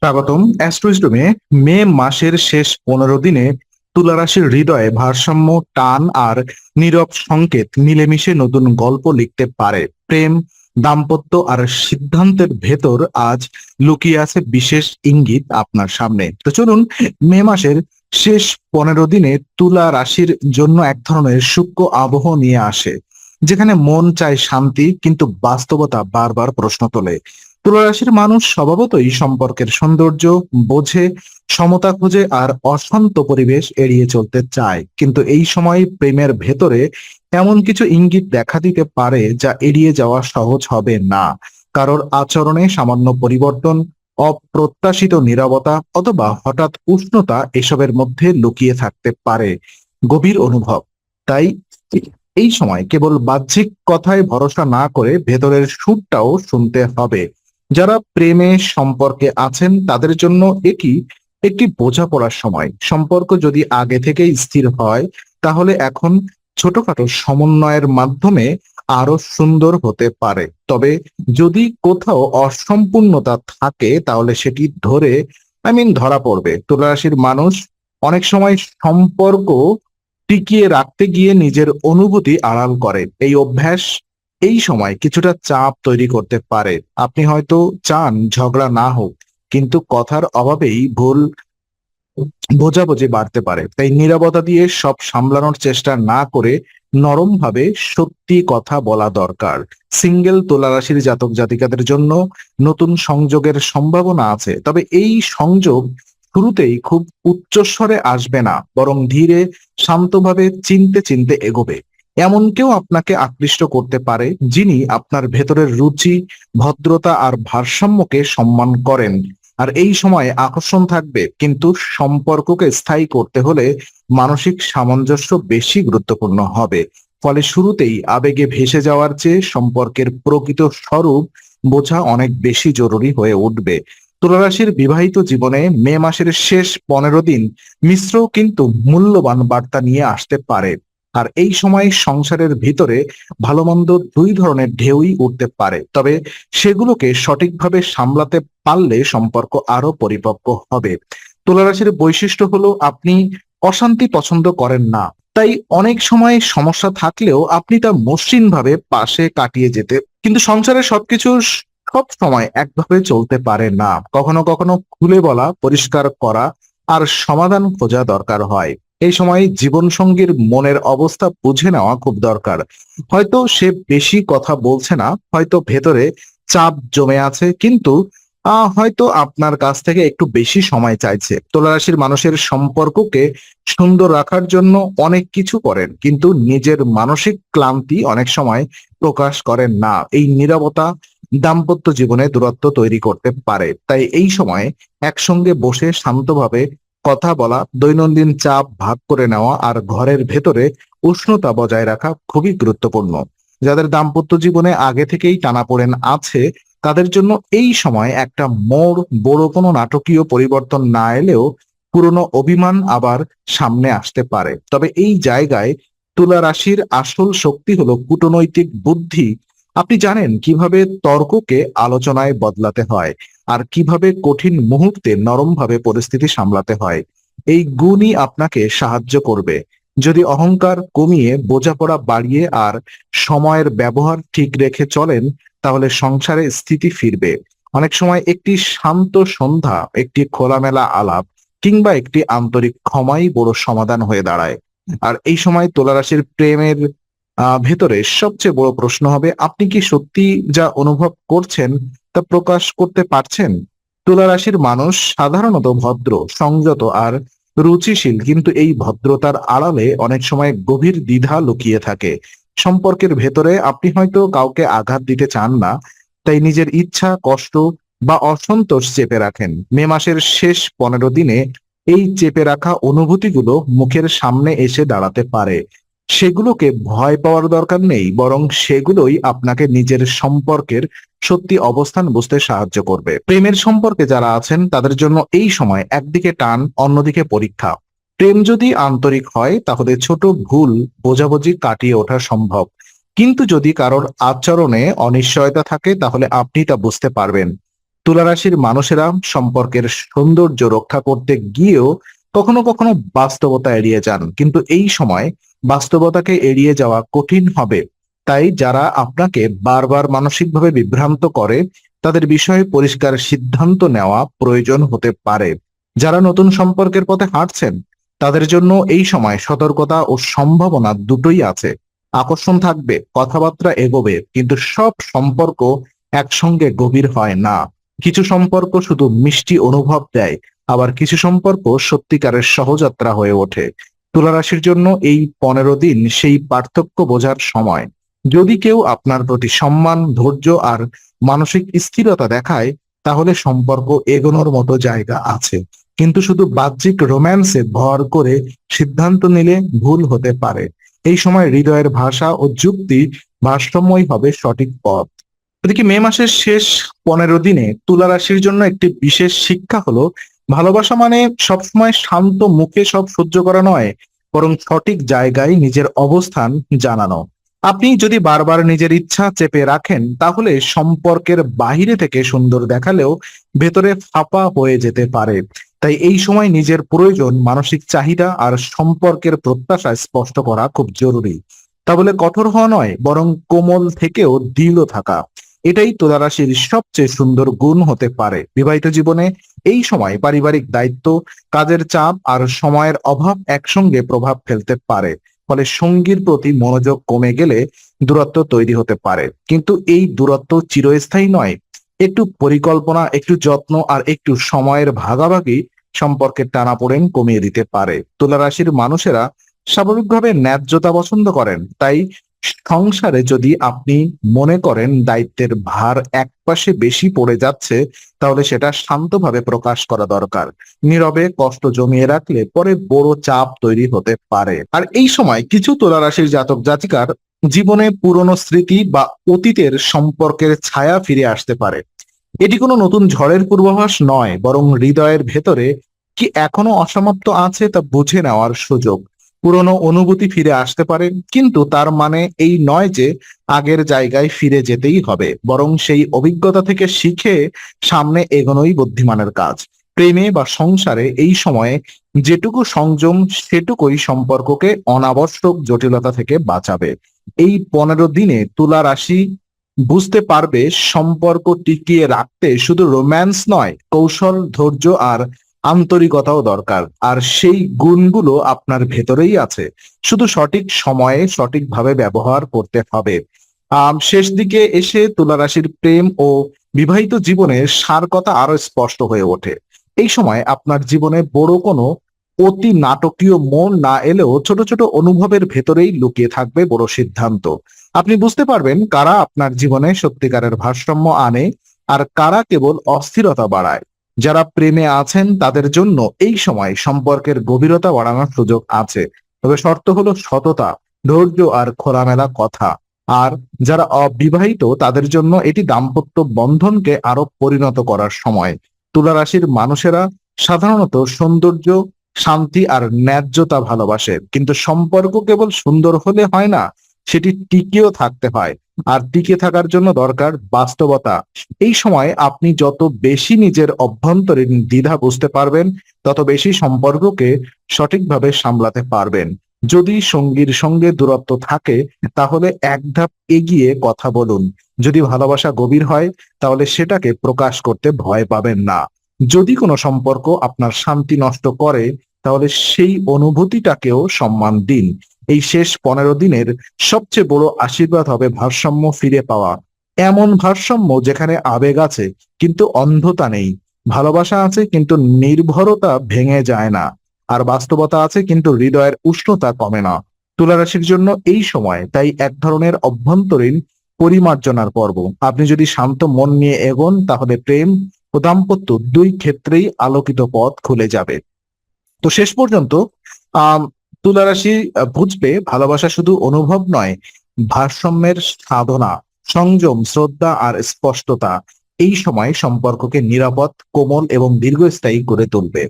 স্বাগতম অ্যাস্ট্রোইস্টমে। মে মাসের শেষ 15 দিনে তুলা রাশির হৃদয়ে ভারসাম্য, টান আর নীরব সংকেত মিলেমিশে নতুন গল্প লিখতে পারে। প্রেম, দাম্পত্য আর সিদ্ধান্তের ভেতর আজ লুকিয়ে আছে বিশেষ ইঙ্গিত আপনার সামনে। তো চলুন, মে মাসের শেষ 15 দিনে তুলা রাশির জন্য এক ধরনের সূক্ষ্ম আবহ নিয়ে আসে, যেখানে মন চায় শান্তি, কিন্তু বাস্তবতা বারবার প্রশ্ন তোলে। তুলা রাশির মানুষ স্বভাবতই সম্পর্কের সৌন্দর্য বোঝে, সমতা খোঁজে আর অশান্ত পরিবেশ এড়িয়ে চলতে চায়। কিন্তু এই সময় প্রেমের ভেতরে এমন কিছু ইঙ্গিত দেখা দিতে পারে যা এড়িয়ে যাওয়া সহজ হবে না। কারোর আচরণে সামান্য পরিবর্তন, অপ্রত্যাশিত নীরবতা অথবা হঠাৎ উষ্ণতা এসবের মধ্যে লুকিয়ে থাকতে পারে গভীর অনুভব। তাই এই সময় কেবল বাহ্যিক কথায় ভরসা না করে ভেতরের সুরটাও শুনতে হবে। যারা প্রেমে সম্পর্কে আছেন তাদের জন্য এটি একটি বোঝাপড়ার সময়। সম্পর্ক যদি আগে থেকেই স্থির হয়, তাহলে এখন ছোটখাটো সমন্বয়ের মাধ্যমে আরো সুন্দর হতে পারে। তবে যদি কোথাও অসম্পূর্ণতা থাকে, তাহলে সেটি ধরা পড়বে। তুলা রাশির মানুষ অনেক সময় সম্পর্ক টিকিয়ে রাখতে গিয়ে নিজের অনুভূতি আড়াল করে। এই অভ্যাস এই সময় কিছুটা চাপ তৈরি করতে পারে। আপনি হয়তো চান ঝগড়া না হোক, কিন্তু কথার অভাবেই ভুল বোঝাবুঝি বাড়তে পারে। তাই নীরবতা দিয়ে সব সামলানোর চেষ্টা না করে নরম ভাবে সত্যি কথা বলা দরকার। সিঙ্গেল তুলা রাশির জাতক জাতিকাদের জন্য নতুন সংযোগের সম্ভাবনা আছে, তবে এই সংযোগ শুরুতেই খুব উচ্চস্বরে আসবে না, বরং ধীরে শান্তভাবে চিনতে চিনতে এগোবে। এমন কেউ আপনাকে আকৃষ্ট করতে পারে যিনি আপনার ভেতরের রুচি, ভদ্রতা আর ভারসাম্যকে সম্মান করেন। আর এই সময় আকর্ষণ থাকবে, কিন্তু সম্পর্ককে স্থায়ী করতে হলে মানসিক সামঞ্জস্য বেশি গুরুত্বপূর্ণ হবে। ফলে শুরুতেই আবেগে ভেসে যাওয়ার চেয়ে সম্পর্কের প্রকৃত স্বরূপ বোঝা অনেক বেশি জরুরি হয়ে উঠবে। তুলা রাশির বিবাহিত জীবনে মে মাসের শেষ 15 দিন মিশ্র কিন্তু মূল্যবান বার্তা নিয়ে আসতে পারে। আর এই সময় সংসারের ভিতরে ভালো মন্দ দুই ধরনের ঢেউই উঠতে পারে, তবে সেগুলোকে সঠিকভাবে সামলাতে পারলে সম্পর্ক আরো পরিপক্ক হবে। তুলা রাশির বৈশিষ্ট্য হলো আপনি অশান্তি পছন্দ করেন না। তাই অনেক সময় সমস্যা থাকলেও আপনি তা মসৃণ ভাবে পাশে কাটিয়ে যেতে, কিন্তু সংসারের সবকিছু সব সময় একভাবে চলতে পারে না। কখনো কখনো খুলে বলা, পরিষ্কার করা আর সমাধান খোঁজা দরকার হয়। এই সময় জীবন সঙ্গীর মনের অবস্থা বুঝে নেওয়া খুব দরকার। হয়তো সে বেশি কথা বলছে না, হয়তো ভেতরে চাপ জমে আছে, কিন্তু হয়তো আপনার কাছ থেকে একটু বেশি সময় চাইছে। তুলা রাশির মানুষের সম্পর্ককে সুন্দর রাখার জন্য অনেক কিছু করেন, কিন্তু নিজের মানসিক ক্লান্তি অনেক সময় প্রকাশ করেন না। এই নীরবতা দাম্পত্য জীবনে দূরত্ব তৈরি করতে পারে। তাই এই সময় একসঙ্গে বসে শান্তভাবে কথা বলা, দৈনন্দিন চাপ ভাগ করে নেওয়া আর ঘরের ভেতরে উষ্ণতা বজায় রাখা খুবই গুরুত্বপূর্ণ। যাদের দাম্পত্য জীবনে আগে থেকেই টানাপোড়েন আছে, তাদের জন্য এই সময় একটা মোড়, বড় কোনো নাটকীয় পরিবর্তন না এলেও পুরনো অভিমান আবার সামনে আসতে পারে। তবে এই জায়গায় তুলা রাশির আসল শক্তি হলো কূটনৈতিক বুদ্ধি। আপনি জানেন কিভাবে তর্ককে আলোচনায় বদলাতে হয় আর কিভাবে কঠিন মুহূর্তে নরমভাবে পরিস্থিতি সামলাতে হয়। এই গুণই আপনাকে সাহায্য করবে। যদি অহংকার কমিয়ে, বোঝাপড়া বাড়িয়ে আর সময়ের ব্যবহার ঠিক রেখে চলেন, তাহলে সংসারে স্থিতি ফিরবে। অনেক সময় একটি শান্ত সন্ধ্যা, একটি খোলামেলা আলাপ কিংবা একটি আন্তরিক ক্ষমাই বড় সমাধান হয়ে দাঁড়ায়। আর এই সময় তুলা রাশির প্রেমের ভেতরে সবচেয়ে বড় প্রশ্ন হবে, আপনি কি সত্যি যা অনুভব করছেন তা প্রকাশ করতে পারছেন? তুলা রাশির মানুষ সাধারণত ভদ্র, সংযত আর রুচিশীল, কিন্তু এই ভদ্রতার আড়ালে অনেক সময় গভীর দ্বিধা লুকিয়ে থাকে। সম্পর্কের ভেতরে আপনি হয়তো কাউকে আঘাত দিতে চান না, তাই নিজের ইচ্ছা, কষ্ট বা অসন্তোষ চেপে রাখেন। মে মাসের শেষ 15 দিনে এই চেপে রাখা অনুভূতিগুলো মুখের সামনে এসে দাঁড়াতে পারে। সেগুলোকে ভয় পাওয়ার দরকার নেই, বরং সেগুলোই আপনাকে নিজের সম্পর্কের সত্যি অবস্থান বুঝতে সাহায্য করবে। প্রেমের সম্পর্কে যারা আছেন তাদের জন্য এই সময় একদিকে টান, অন্যদিকে পরীক্ষা। প্রেম যদি আন্তরিক হয়, তাহলে ছোট ভুল বোঝাবুঝি কাটিয়ে ওঠা সম্ভব, কিন্তু যদি কারোর আচরণে অনিশ্চয়তা থাকে, তাহলে আপনি তা বুঝতে পারবেন। তুলা রাশির মানুষেরা সম্পর্কের সৌন্দর্য রক্ষা করতে গিয়েও কখনো কখনো বাস্তবতা এড়িয়ে যান, কিন্তু এই সময় বাস্তবতাকে এড়িয়ে যাওয়া কঠিন হবে। তাই যারা আপনাকে বারবার মানসিকভাবে বিভ্রান্ত করে তাদের বিষয়ে পরিষ্কার সিদ্ধান্ত নেওয়া প্রয়োজন হতে পারে। যারা নতুন সম্পর্কের পথে হাঁটছেন তাদের জন্য এই সময় সতর্কতা ও সম্ভাবনা দুটোই আছে। আকর্ষণ থাকবে, কথাবার্তা এগোবে, কিন্তু সব সম্পর্ক একসঙ্গে গভীর হয় না। কিছু সম্পর্ক শুধু মিষ্টি অনুভব দেয়, আবার কিছু সম্পর্ক সত্যিকারের সহযাত্রা হয়ে ওঠে। তুলা রাশির জন্য এই 15 দিন সেই পার্থক্য বোঝার সময়। যদি কেউ আপনার প্রতি সম্মান, ধৈর্য আর মানসিক স্থিরতা দেখায় তাহলে সম্পর্ক এগোনোর মতো জায়গা আছে, কিন্তু শুধু বাহ্যিক রোম্যান্সে ভর করে সিদ্ধান্ত নিলে ভুল হতে পারে। এই সময় হৃদয়ের ভাষা ও যুক্তি ভারসাম্যই হবে সঠিক পথ। এদিকে মে মাসের শেষ 15 দিনে তুলা রাশির জন্য একটি বিশেষ শিক্ষা হলো, ভালোবাসা মানে সবসময় শান্ত মুখে সব সহ্য করা নয়, বরং সঠিক জায়গায় নিজের অবস্থান জানানো। আপনি যদি বারবার নিজের ইচ্ছা চেপে রাখেন তাহলে সম্পর্কের বাহিরে থেকে সুন্দর দেখালেও ভেতরে ফাঁপা হয়ে যেতে পারে। তাই এই সময় নিজের প্রয়োজন, মানসিক চাহিদা আর সম্পর্কের প্রত্যাশা স্পষ্ট করা খুব জরুরি। তা বলে কঠোর হওয়া নয়, বরং কোমল থেকেও দৃঢ় থাকা, এটাই তুলা রাশির সবচেয়ে সুন্দর গুণ হতে পারে। বিবাহিত জীবনে এই সময় পারিবারিক দায়িত্ব, কাজের চাপ আর সময়ের অভাব একসঙ্গে প্রভাব ফেলতে পারে। ফলে সঙ্গীর প্রতি মনোযোগ কমে গেলে দূরত্ব তৈরি হতে পারে, কিন্তু এই দূরত্ব চিরস্থায়ী নয়। একটু পরিকল্পনা, একটু যত্ন আর একটু সময়ের ভাগাভাগি সম্পর্কের টানাপোড়েন কমিয়ে দিতে পারে। তুলা রাশির মানুষেরা স্বাভাবিকভাবে ন্যায্যতা পছন্দ করেন, তাই সংসারে যদি আপনি মনে করেন দায়িত্বের ভার একপাশে বেশি পড়ে যাচ্ছে তাহলে সেটা শান্তভাবে প্রকাশ করা দরকার। নীরবে কষ্ট জমিয়ে রাখলে পরে বড় চাপ তৈরি হতে পারে। আর এই সময় কিছু তুলা রাশির জাতক জাতিকার জীবনে পুরনো স্মৃতি বা অতীতের সম্পর্কের ছায়া ফিরে আসতে পারে। এটি কোনো নতুন ঝড়ের পূর্বাভাস নয়, বরং হৃদয়ের ভেতরে কি এখনো অসমাপ্ত আছে তা বুঝে নেওয়ার সুযোগ। পুরনো অনুভূতি ফিরে আসতে পারে, কিন্তু তার মানে এই নয় যে আগের জায়গায় ফিরে যেতেই হবে, বরং সেই অভিজ্ঞতা থেকে শিখে সামনে এগোনোই বুদ্ধিমানের কাজ। প্রেমে বা সংসারে এই সময়ে যেটুকু সংযম সেটুকুই সম্পর্ককে অনাবশ্যক জটিলতা থেকে বাঁচাবে। এই 15 দিনে তুলা রাশি বুঝতে পারবে সম্পর্ক টিকিয়ে রাখতে শুধু রোম্যান্স নয়, কৌশল, ধৈর্য আর আন্তরিকতাও দরকার। আর সেই গুণগুলো আপনার ভেতরেই আছে, শুধু সঠিক সময়ে সঠিকভাবে ব্যবহার করতে হবে। শেষ দিকে এসে তুলা রাশির প্রেম ও বিবাহিত জীবনের সার কথা আরো স্পষ্ট হয়ে ওঠে। এই সময় আপনার জীবনে বড় কোনো অতি নাটকীয় মন না এলেও ছোট ছোট অনুভবের ভেতরেই লুকিয়ে থাকবে বড় সিদ্ধান্ত। আপনি বুঝতে পারবেন কারা আপনার জীবনে সত্যিকারের ভারসাম্য আনে আর কারা কেবল অস্থিরতা বাড়ায়। যারা প্রেমে আছেন তাদের জন্য এই সময় সম্পর্কের গভীরতা বাড়ানোর সুযোগ আছে, তবে শর্ত হলো সততা, ধৈর্য আর খোলামেলা কথা। আর যারা অবিবাহিত তাদের জন্য এটি দাম্পত্য বন্ধনকে আরো পরিণত করার সময়। তুলা রাশির মানুষেরা সাধারণত সৌন্দর্য, শান্তি আর ন্যায্যতা ভালোবাসে, কিন্তু সম্পর্ক কেবল সুন্দর হলে হয় না, সেটি টিকেও থাকতে হয়। আর টিকে থাকার জন্য দরকার বাস্তবতা। এই সময় আপনি যত বেশি নিজের অভ্যন্তরীণ দ্বিধা বুঝতে পারবেন তত বেশি সম্পর্ককে সঠিকভাবে সামলাতে পারবেন। যদি সঙ্গীর সঙ্গে দূরত্ব থাকে তাহলে এক ধাপ এগিয়ে কথা বলুন। যদি ভালোবাসা গভীর হয় তাহলে সেটাকে প্রকাশ করতে ভয় পাবেন না। যদি কোনো সম্পর্ক আপনার শান্তি নষ্ট করে তাহলে সেই অনুভূতিটাকেও সম্মান দিন। এই শেষ 15 দিনের সবচেয়ে বড় আশীর্বাদ হবে ভারসাম্য ফিরে পাওয়া। এমন ভারসাম্য যেখানে আবেগ আছে কিন্তু অন্ধতা নেই, ভালোবাসা আছে কিন্তু নির্ভরতা ভেঙে যায় না, আর বাস্তবতা আছে কিন্তু হৃদয়ের উষ্ণতা কমে না। তুলা রাশির জন্য এই সময় তাই এক ধরনের অভ্যন্তরীণ পরিমার্জনার পর্ব। আপনি যদি শান্ত মন নিয়ে এগোন তাহলে প্রেম ও দাম্পত্য দুই ক্ষেত্রেই আলোকিত পথ খুলে যাবে। তো শেষ পর্যন্ত আহ তুলা রাশি বুঝবে ভালোবাসা শুধু অনুভব নয়, ভারসাম্যের সাধনা। সংযম, শ্রদ্ধা আর স্পষ্টতা এই সময় সম্পর্ককে নিরাপদ, কোমল এবং দীর্ঘস্থায়ী করে তুলবে।